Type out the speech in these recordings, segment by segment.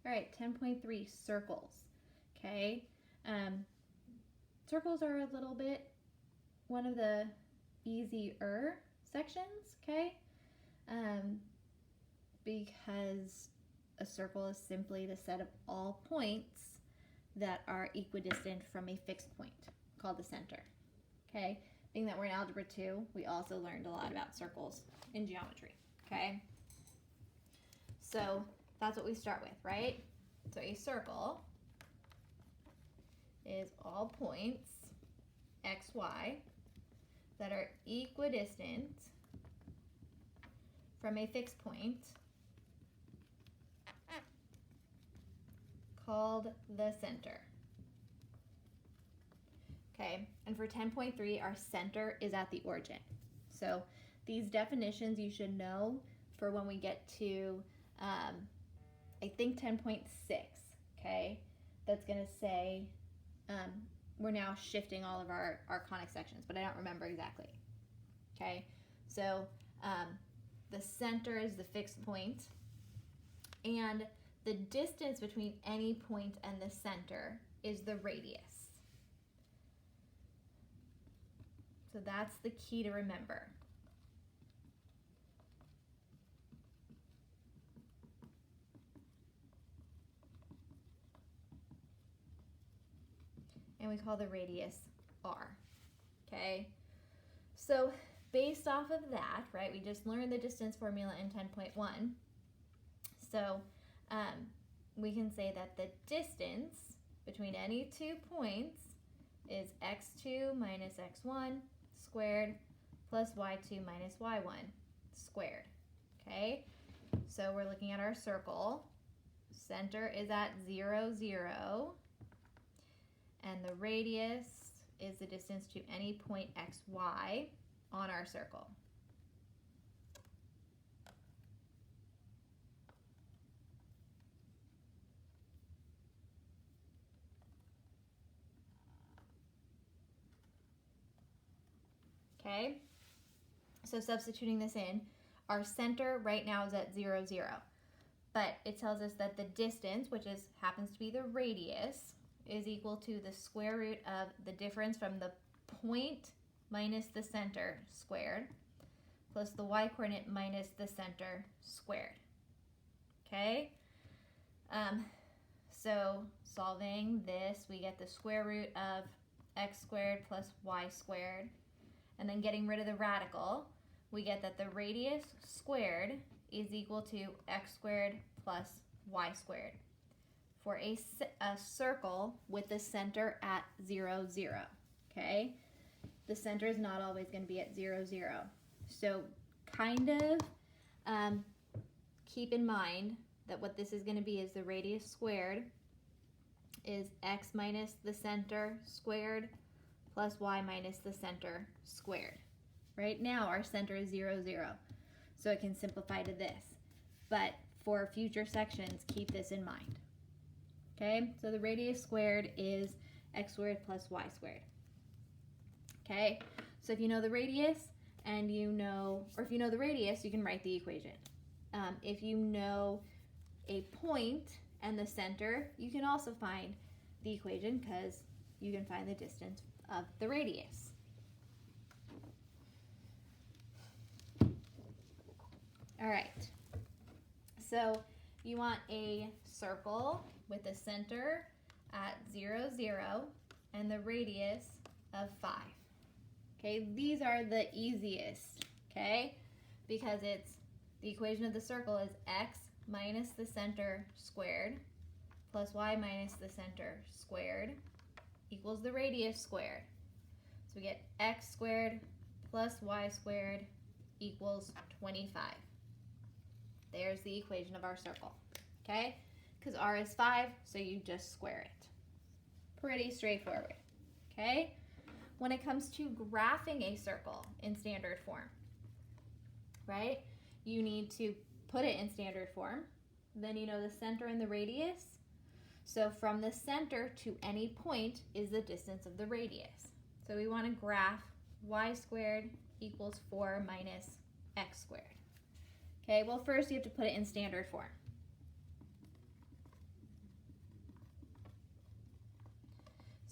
All right, 10.3, circles. Okay, circles are a little bit one of the easier sections, okay? Because a circle is simply the set of all points that are equidistant from a fixed point called the center, okay? Being that we're in Algebra 2, we also learned a lot about circles in geometry, okay? So that's what we start with, right? So a circle is all points, x, y, that are equidistant from a fixed point called the center. Okay, and for 10.3, our center is at the origin. So these definitions you should know for when we get to, I think 10.6, okay? That's gonna say, we're now shifting all of our conic sections, but I don't remember exactly, okay? So the center is the fixed point, and the distance between any point and the center is the radius. So that's the key to remember. And we call the radius r, okay? So based off of that, right, we just learned the distance formula in 10.1. So we can say that the distance between any 2 points is x2 minus x1 squared plus y2 minus y1 squared, okay? So we're looking at our circle. Center is at 0, 0. And the radius is the distance to any point x, y on our circle. Okay, so substituting this in, our center right now is at 0, 0. But it tells us that the distance, which happens to be the radius, is equal to the square root of the difference from the point minus the center squared plus the y-coordinate minus the center squared. Okay? So solving this, we get the square root of x squared plus y squared. And then getting rid of the radical, we get that the radius squared is equal to x squared plus y squared for a circle with the center at 0, 0, okay? The center is not always going to be at 0, 0. So kind of keep in mind that what this is going to be is the radius squared is x minus the center squared plus y minus the center squared. Right now our center is 0, 0, so it can simplify to this. But for future sections, keep this in mind. Okay, so the radius squared is x squared plus y squared. Okay, so if you know the radius and you know, or if you know the radius, you can write the equation. If you know a point and the center, you can also find the equation because you can find the distance of the radius. All right, so you want a circle with a center at 0, 0 and the radius of 5. Okay, these are the easiest, okay, because it's the equation of the circle is x minus the center squared plus y minus the center squared equals the radius squared. So we get x squared plus y squared equals 25. There's the equation of our circle, okay? Because r is 5, so you just square it. Pretty straightforward, okay? When it comes to graphing a circle in standard form, right? You need to put it in standard form. Then you know the center and the radius. So from the center to any point is the distance of the radius. So we want to graph y squared equals 4 minus x squared. Okay, well first you have to put it in standard form.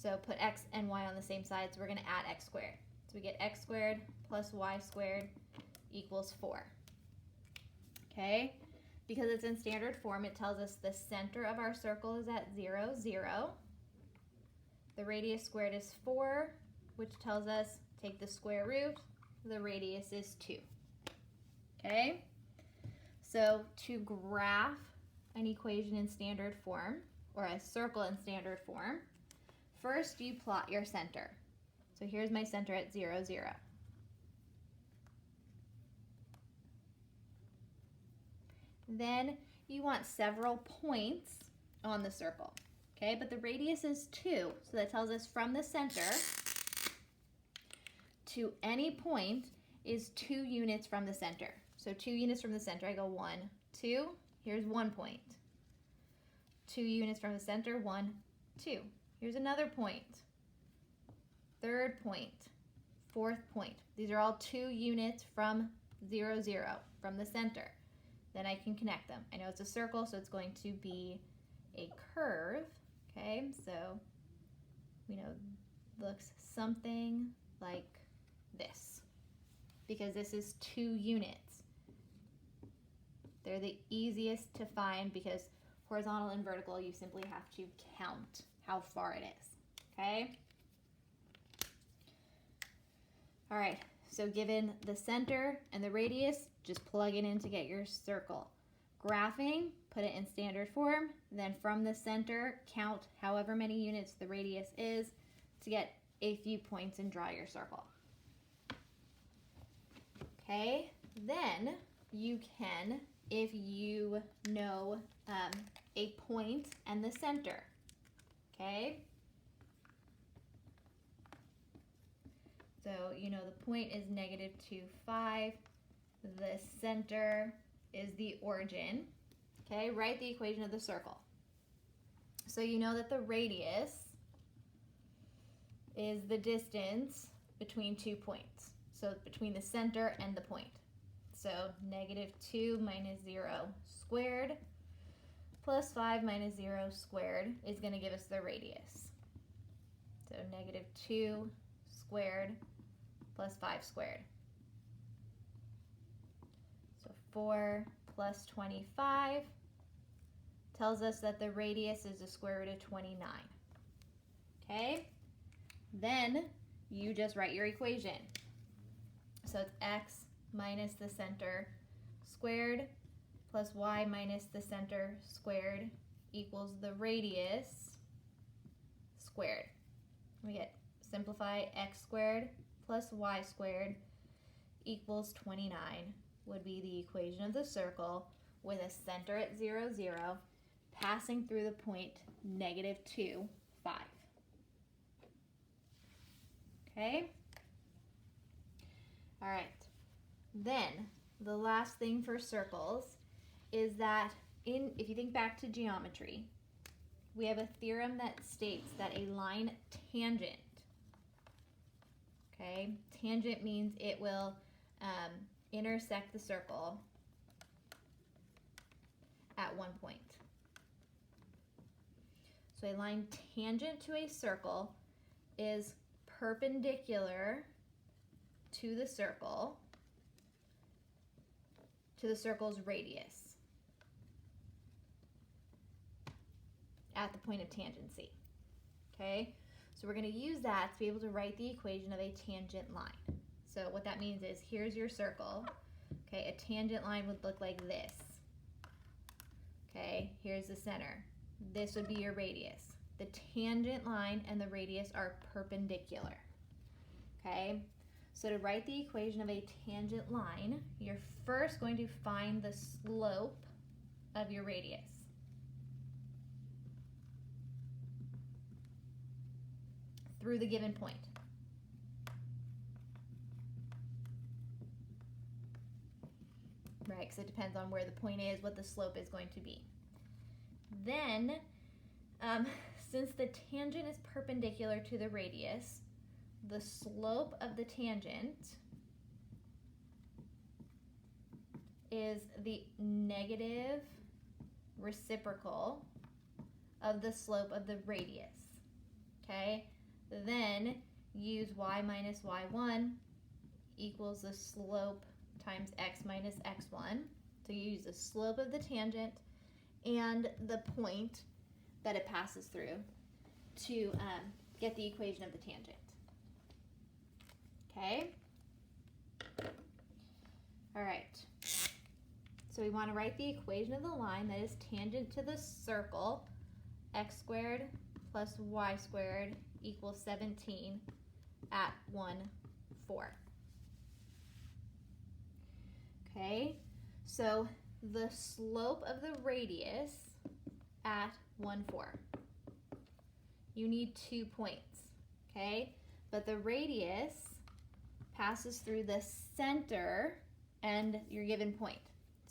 So put x and y on the same side, so we're going to add x squared. So we get x squared plus y squared equals 4. Okay? Because it's in standard form, it tells us the center of our circle is at 0, 0. The radius squared is 4, which tells us take the square root. The radius is 2. Okay? So to graph an equation in standard form, or a circle in standard form, first you plot your center. So here's my center at 0, 0. Then you want several points on the circle, okay? But the radius is 2, so that tells us from the center to any point is 2 units from the center. So 2 units from the center, I go 1, 2, here's 1 point. 2 units from the center, 1, 2. Here's another point. Third point, fourth point. These are all 2 units from 0, 0, from the center. Then I can connect them. I know it's a circle, so it's going to be a curve. Okay, so we know looks something like this, because this is 2 units. They're the easiest to find because horizontal and vertical, you simply have to count how far it is. Okay? All right, so given the center and the radius, just plug it in to get your circle. Graphing, put it in standard form, then from the center, count however many units the radius is to get a few points and draw your circle. Okay, then you can, if you know a point and the center, okay? So you know the point is negative 2, 5. The center is the origin. Okay, write the equation of the circle. So you know that the radius is the distance between 2 points. So between the center and the point. So negative 2 minus 0 squared plus 5 minus 0 squared is going to give us the radius. So negative 2 squared plus 5 squared. So 4 plus 25 tells us that the radius is the square root of 29. Okay? Then you just write your equation. So it's x minus the center squared plus y minus the center squared equals the radius squared. We get simplify x squared plus y squared equals 29 would be the equation of the circle with a center at 0, 0, passing through the point negative 2, 5. Okay? All right. Then the last thing for circles is that if you think back to geometry, we have a theorem that states that a line tangent, okay, tangent means it will intersect the circle at one point. So a line tangent to a circle is perpendicular to the circle's radius at the point of tangency. Okay, so we're going to use that to be able to write the equation of a tangent line. So what that means is here's your circle. Okay, a tangent line would look like this. Okay, here's the center. This would be your radius. The tangent line and the radius are perpendicular. Okay, so to write the equation of a tangent line, you're first going to find the slope of your radius. Through the given point. Right, because it depends on where the point is, what the slope is going to be. Then, since the tangent is perpendicular to the radius, the slope of the tangent is the negative reciprocal of the slope of the radius. Okay, Then use y minus y1 equals the slope times x minus x1. So you use the slope of the tangent and the point that it passes through to get the equation of the tangent. Okay? All right. So we want to write the equation of the line that is tangent to the circle, x squared plus y squared equals 17 at 1, 4. Okay, so the slope of the radius at 1, 4. You need 2 points, okay? But the radius passes through the center and your given point.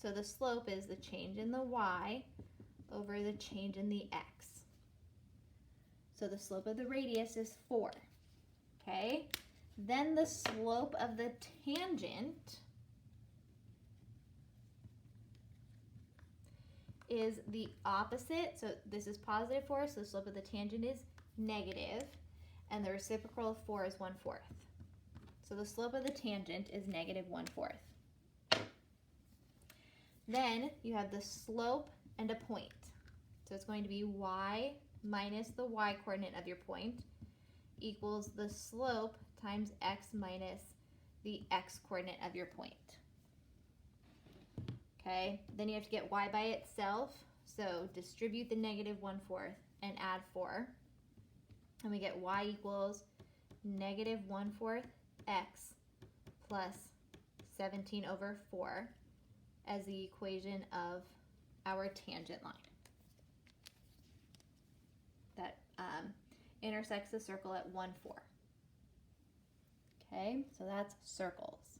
So the slope is the change in the y over the change in the x. So the slope of the radius is 4, okay? Then the slope of the tangent is the opposite. So this is positive 4, so the slope of the tangent is negative, and the reciprocal of 4 is 1/4. So the slope of the tangent is negative 1/4. Then you have the slope and a point. So it's going to be y minus the y coordinate of your point equals the slope times x minus the x coordinate of your point. Okay, then you have to get y by itself. So distribute the negative 1/4 and add 4. And we get y equals negative 1/4 x plus 17 over 4 as the equation of our tangent line that intersects the circle at 1, 4. Okay, so that's circles.